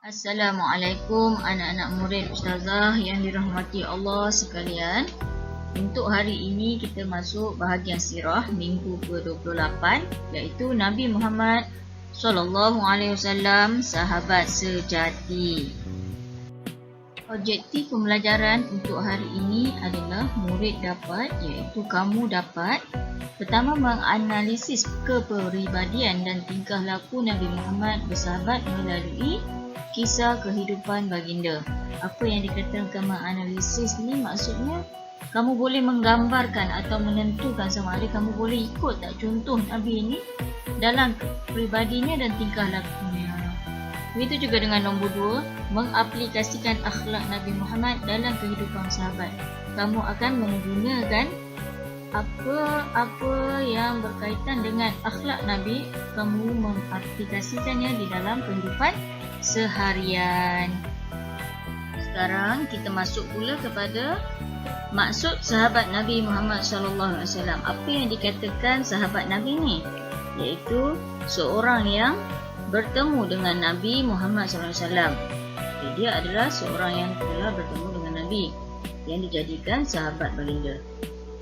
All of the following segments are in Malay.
Assalamualaikum anak-anak murid Ustazah yang dirahmati Allah sekalian. Untuk hari ini kita masuk bahagian sirah minggu ke-28, iaitu Nabi Muhammad SAW, sahabat sejati. Objektif pembelajaran untuk hari ini adalah murid dapat, iaitu kamu dapat pertama menganalisis kepribadian dan tingkah laku Nabi Muhammad bersahabat melalui kisah kehidupan baginda. Apa yang dikatakan menganalisis ni maksudnya kamu boleh menggambarkan atau menentukan sama ada kamu boleh ikut tak contoh Nabi ini dalam pribadinya dan tingkah lakunya. Begitu juga dengan nombor 2, mengaplikasikan akhlak Nabi Muhammad dalam kehidupan sahabat. Kamu akan menggunakan apa yang berkaitan dengan akhlak Nabi, kamu mengaplikasikannya di dalam kehidupan seharian. Sekarang kita masuk pula kepada maksud sahabat Nabi Muhammad SAW. Apa yang dikatakan sahabat Nabi ni? Iaitu seorang yang bertemu dengan Nabi Muhammad SAW. Dia adalah seorang yang telah bertemu dengan Nabi, yang dijadikan sahabat baginda.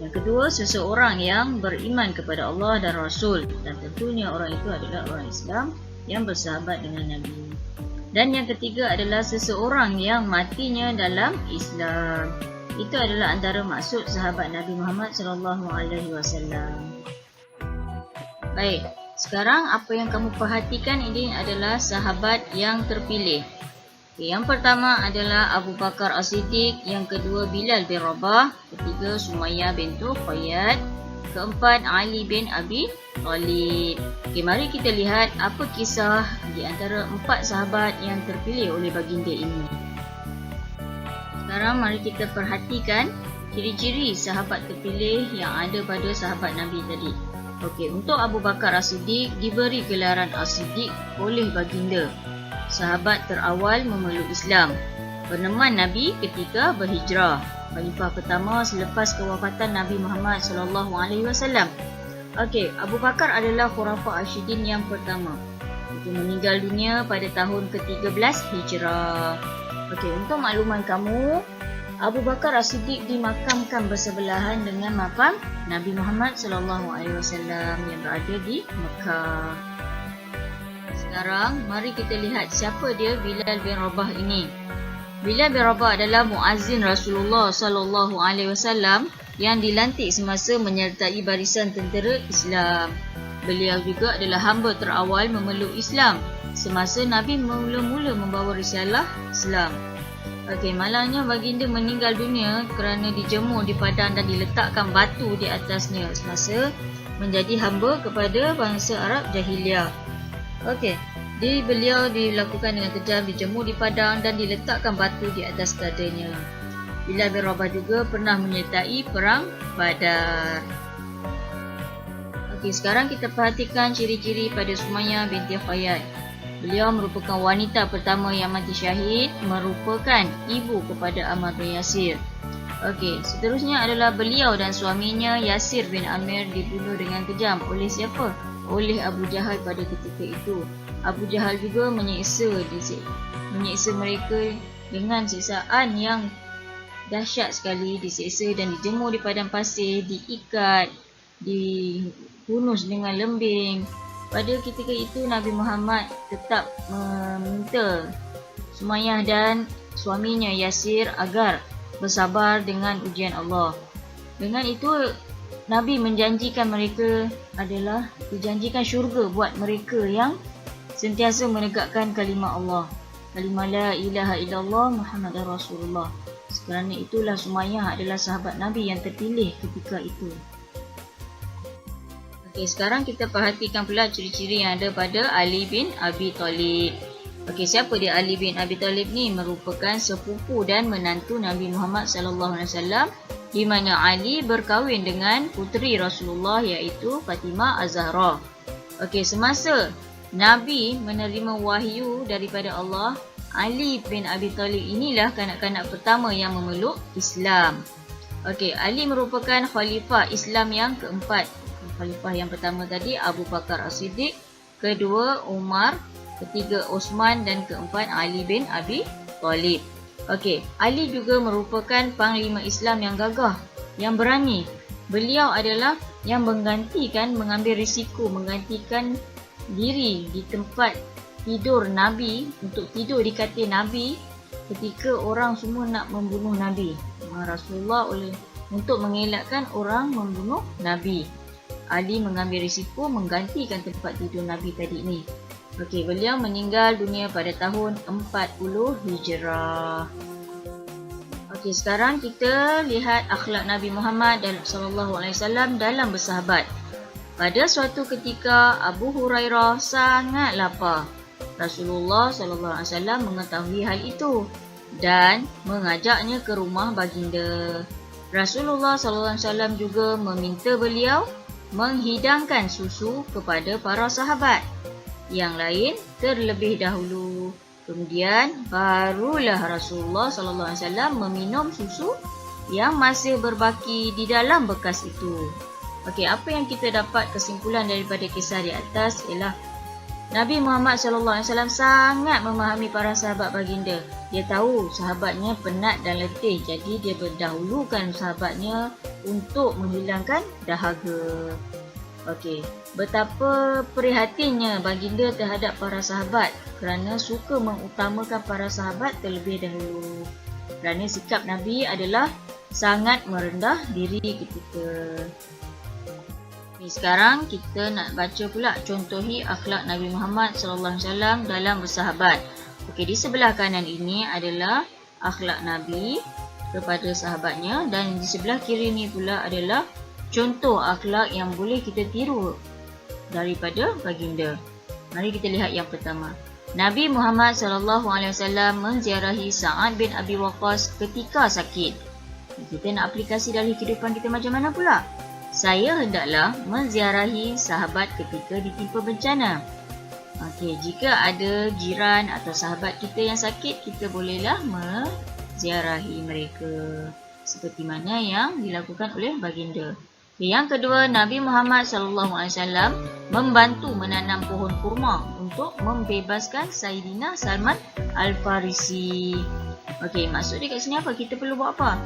Yang kedua, seseorang yang beriman kepada Allah dan Rasul, dan tentunya orang itu adalah orang Islam yang bersahabat dengan Nabi. Dan yang ketiga adalah seseorang yang matinya dalam Islam. Itu adalah antara maksud sahabat Nabi Muhammad SAW. Baik, sekarang apa yang kamu perhatikan ini adalah sahabat yang terpilih. Yang pertama adalah Abu Bakar As-Siddiq, yang kedua Bilal bin Rabah, ketiga Sumayyah bintu Khayyat, keempat Ali bin Abi Thalib. Mari kita lihat apa kisah di antara 4 sahabat yang terpilih oleh baginda ini. Sekarang mari kita perhatikan ciri-ciri sahabat terpilih yang ada pada sahabat Nabi tadi. Untuk Abu Bakar As-Siddiq diberi gelaran As-Siddiq oleh baginda, sahabat terawal memeluk Islam, peneman Nabi ketika berhijrah, khalifah pertama selepas kewafatan Nabi Muhammad SAW. Abu Bakar adalah Khulafa Asyidin yang pertama. Meninggal dunia pada tahun ke-13 Hijrah. Untuk makluman kamu, Abu Bakar As-Siddiq dimakamkan bersebelahan dengan makam Nabi Muhammad SAW yang berada di Mekah. Sekarang mari kita lihat siapa dia Bilal bin Rabah ini. Bilal bin Rabah adalah muazzin Rasulullah SAW yang dilantik semasa menyertai barisan tentera Islam. Beliau juga adalah hamba terawal memeluk Islam semasa Nabi mula-mula membawa risalah Islam. Malangnya baginda meninggal dunia kerana dijemur di padang dan diletakkan batu di atasnya semasa menjadi hamba kepada bangsa Arab Jahiliyah. Beliau dilakukan dengan kejam, dijemur di padang dan diletakkan batu di atas dadanya. Bilal bin Rabah juga pernah menyertai perang Badar. Sekarang kita perhatikan ciri-ciri pada Sumayyah binti Khayyat. Beliau merupakan wanita pertama yang mati syahid, merupakan ibu kepada Ammar bin Yasir. Seterusnya adalah beliau dan suaminya Yasir bin Amir dibunuh dengan kejam. Oleh siapa? Oleh Abu Jahal pada ketika itu. Abu Jahal juga menyiksa mereka dengan siksaan yang dahsyat sekali, disiksa dan dijemur di padang pasir, diikat, dihunus dengan lembing. Pada ketika itu Nabi Muhammad tetap meminta Sumayyah dan suaminya Yasir agar bersabar dengan ujian Allah. Dengan itu Nabi menjanjikan mereka adalah dijanjikan syurga buat mereka yang sentiasa menegakkan kalimah Allah, kalimah la ilaha illallah Muhammadar Rasulullah. Kerana itulah Sumayyah adalah sahabat Nabi yang terpilih ketika itu. Sekarang kita perhatikan pula ciri-ciri yang ada pada Ali bin Abi Thalib. Siapa dia Ali bin Abi Thalib ni? Merupakan sepupu dan menantu Nabi Muhammad SAW, di mana Ali berkahwin dengan puteri Rasulullah iaitu Fatimah Az-Zahra. Semasa Nabi menerima wahyu daripada Allah, Ali bin Abi Thalib inilah kanak-kanak pertama yang memeluk Islam. Ali merupakan khalifah Islam yang keempat. Khalifah yang pertama tadi Abu Bakar As-Siddiq, kedua Umar, ketiga Osman dan keempat Ali bin Abi Thalib. Okey, Ali juga merupakan panglima Islam yang gagah, yang berani. Beliau adalah yang mengambil risiko menggantikan diri di tempat tidur Nabi, untuk tidur di katil Nabi ketika orang semua nak membunuh Nabi. Rasulullah untuk mengelakkan orang membunuh Nabi, Ali mengambil risiko menggantikan tempat tidur Nabi tadi ni. Okey, beliau meninggal dunia pada tahun 40 Hijrah. Okey, sekarang kita lihat akhlak Nabi Muhammad sallallahu alaihi wasallam dalam bersahabat. Pada suatu ketika Abu Hurairah sangat lapar. Rasulullah sallallahu alaihi wasallam mengetahui hal itu dan mengajaknya ke rumah baginda. Rasulullah sallallahu alaihi wasallam juga meminta beliau menghidangkan susu kepada para sahabat yang lain terlebih dahulu. Kemudian barulah Rasulullah sallallahu alaihi wasallam meminum susu yang masih berbaki di dalam bekas itu. Okey, apa yang kita dapat kesimpulan daripada kisah di atas ialah Nabi Muhammad sallallahu alaihi wasallam sangat memahami para sahabat baginda. Dia tahu sahabatnya penat dan letih, jadi dia berdahulukan sahabatnya untuk menghilangkan dahaga. Okey, betapa prihatinnya baginda terhadap para sahabat kerana suka mengutamakan para sahabat terlebih dahulu. Kerana sikap Nabi adalah sangat merendah diri ketika. Sekarang kita nak baca pula contohi akhlak Nabi Muhammad sallallahu alaihi wasallam dalam bersahabat. Okey, di sebelah kanan ini adalah akhlak Nabi kepada sahabatnya dan di sebelah kiri ni pula adalah contoh akhlak yang boleh kita tiru daripada baginda. Mari kita lihat yang pertama. Nabi Muhammad sallallahu alaihi wasallam menziarahi Sa'ad bin Abi Waqqas ketika sakit. Kita nak aplikasi dalam kehidupan kita macam mana pula? Saya hendaklah menziarahi sahabat ketika ditimpa bencana. Okey, jika ada jiran atau sahabat kita yang sakit, kita bolehlah menziarahi mereka seperti mana yang dilakukan oleh baginda. Yang kedua, Nabi Muhammad SAW membantu menanam pohon kurma untuk membebaskan Sayyidina Salman Al-Farisi. Okey, maksud dia kat sini apa? Kita perlu buat apa?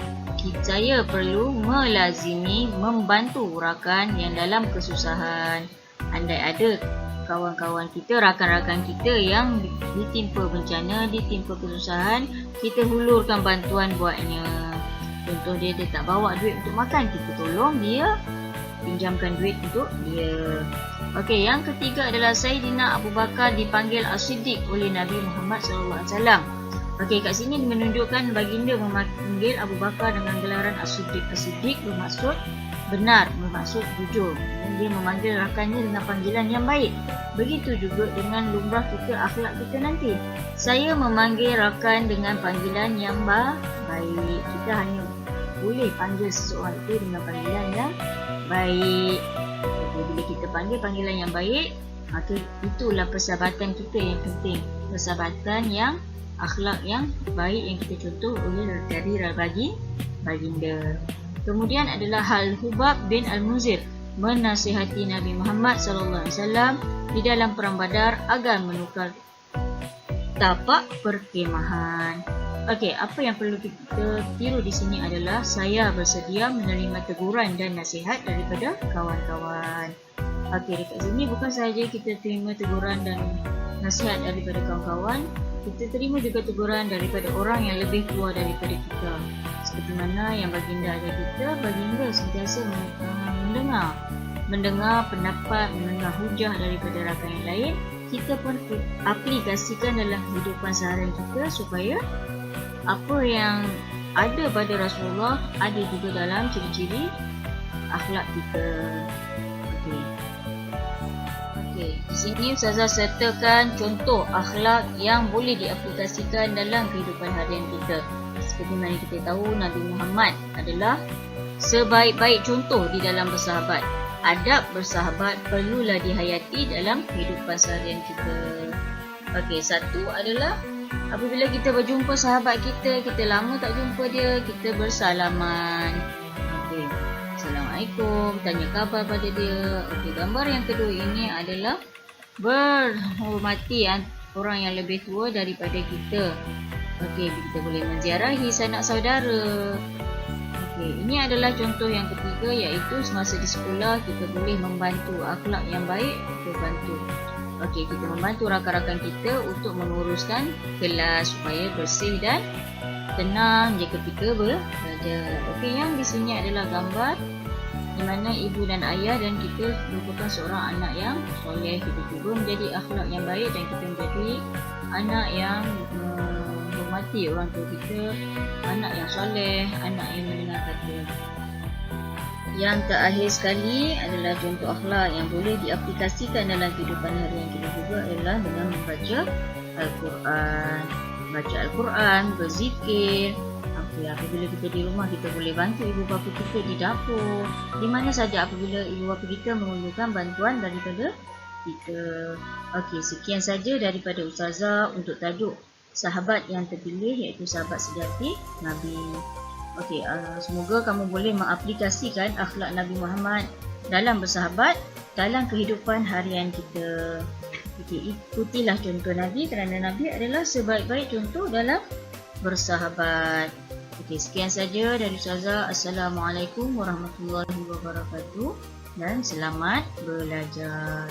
Saya perlu melazimi membantu rakan yang dalam kesusahan. Andai ada kawan-kawan kita, rakan-rakan kita yang ditimpa bencana, ditimpa kesusahan, kita hulurkan bantuan buatnya. Contoh dia tak bawa duit untuk makan, kita tolong dia, pinjamkan duit untuk dia. Okey, yang ketiga adalah Sayyidina Abu Bakar dipanggil As-Siddiq oleh Nabi Muhammad SAW. Okey, kat sini menunjukkan baginda memanggil Abu Bakar dengan gelaran As-Siddiq. As-Siddiq bermaksud benar, bermaksud jujur. Dan dia memanggil rakannya dengan panggilan yang baik. Begitu juga dengan lumrah kita, akhlak kita nanti. Saya memanggil rakan dengan panggilan yang baik. Kita hanya boleh panggil seseorang itu dengan panggilan yang baik. Jadi, bila kita panggil panggilan yang baik, maka itulah persahabatan kita yang penting. Persahabatan yang akhlak yang baik yang kita contoh oleh dari baginda. Kemudian adalah hal Hubab bin Al-Munzir menasihati Nabi Muhammad SAW di dalam perang Badar agar menukar tapak perkemahan. Okey, apa yang perlu kita tiru di sini adalah saya bersedia menerima teguran dan nasihat daripada kawan-kawan. Okey, dekat sini bukan sahaja kita terima teguran dan nasihat daripada kawan-kawan, kita terima juga teguran daripada orang yang lebih tua daripada kita. Seperti mana yang baginda ajar kita, baginda sentiasa mendengar pendapat, mendengar hujah daripada rakan yang lain. Kita pun aplikasikan dalam kehidupan seharian kita supaya apa yang ada pada Rasulullah ada juga dalam ciri-ciri akhlak kita. Okey, di sini Ustazah sertakan contoh akhlak yang boleh diaplikasikan dalam kehidupan harian kita. Seperti mana kita tahu, Nabi Muhammad adalah sebaik-baik contoh di dalam bersahabat. Adab bersahabat perlulah dihayati dalam kehidupan seharian kita. Okey, satu adalah apabila kita berjumpa sahabat kita lama tak jumpa dia, kita bersalaman. Okey, Assalamualaikum, tanya khabar pada dia. Okey, gambar yang kedua ini adalah berhormati orang yang lebih tua daripada kita. Okey, kita boleh menziarahi sanak saudara. Okey, ini adalah contoh yang ketiga, iaitu semasa di sekolah kita boleh membantu. Akhlak yang baik kita bantu. Okey, kita membantu rakan-rakan kita untuk menguruskan kelas supaya bersih dan tenang je ketika belajar. Okey, yang di sini adalah gambar di mana ibu dan ayah dan kita merupakan seorang anak yang soleh. Kita cuba menjadi akhlak yang baik dan kita menjadi anak yang menghormati orang tua kita, anak yang soleh, anak yang mendengar kata. Yang terakhir sekali adalah contoh akhlak yang boleh diaplikasikan dalam kehidupan harian kita juga adalah dengan membaca Al-Quran. Baca Al-Quran, berzikir. Apabila kita di rumah, kita boleh bantu ibu bapa kita di dapur. Di mana saja apabila ibu bapa kita memerlukan bantuan daripada kita. Okey, sekian saja daripada Ustazah untuk tajuk sahabat yang terpilih, iaitu sahabat sejati Nabi. Okey, semoga kamu boleh mengaplikasikan akhlak Nabi Muhammad dalam bersahabat dalam kehidupan harian kita. Okey, ikutilah contoh Nabi kerana Nabi adalah sebaik-baik contoh dalam bersahabat. Okey, sekian saja dari Ustazah. Assalamualaikum warahmatullahi wabarakatuh dan selamat belajar.